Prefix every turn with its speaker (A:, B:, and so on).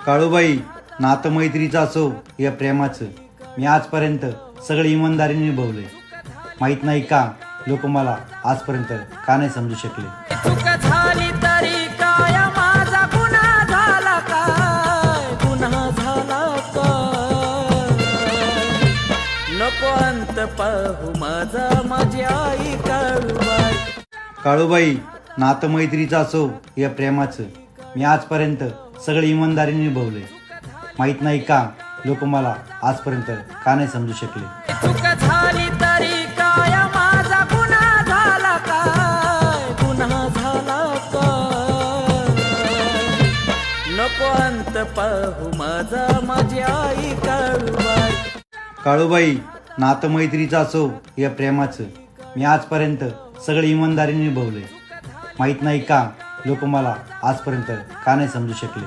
A: काळूबाई, नातं मैत्रीचं असो या प्रेमाचं, मी आजपर्यंत सगळं इमानदारीने निभवलंय. माहीत नाही का लोक मला आजपर्यंत का नाही समजू शकले.
B: चूक झाली तरी काय, माझा गुन्हा झाला काय, गुन्हा झाला काय. नको अंत पाहू माझा, माझी आई काळूबाई.
A: काळूबाई, नातं मैत्रीचं असो या प्रेमाचं, मी आजपर्यंत सगळं इमानदारीने निभवलंय. माहीत नाही का लोक मला आजपर्यंत का नाही समजू शकले.
B: चूक झाली तरी काय, माझा गुन्हा झाला काय, गुन्हा झाला काय. नको अंत पाहू माझा, माझी आई काळूबाई.
A: काळूबाई, नातं मैत्रीचं असो या प्रेमाचं, मी आजपर्यंत सगळं इमानदारीने निभवलंय. माहीत नाही का लोक मला आजपर्यंत का नाही समजू शकले.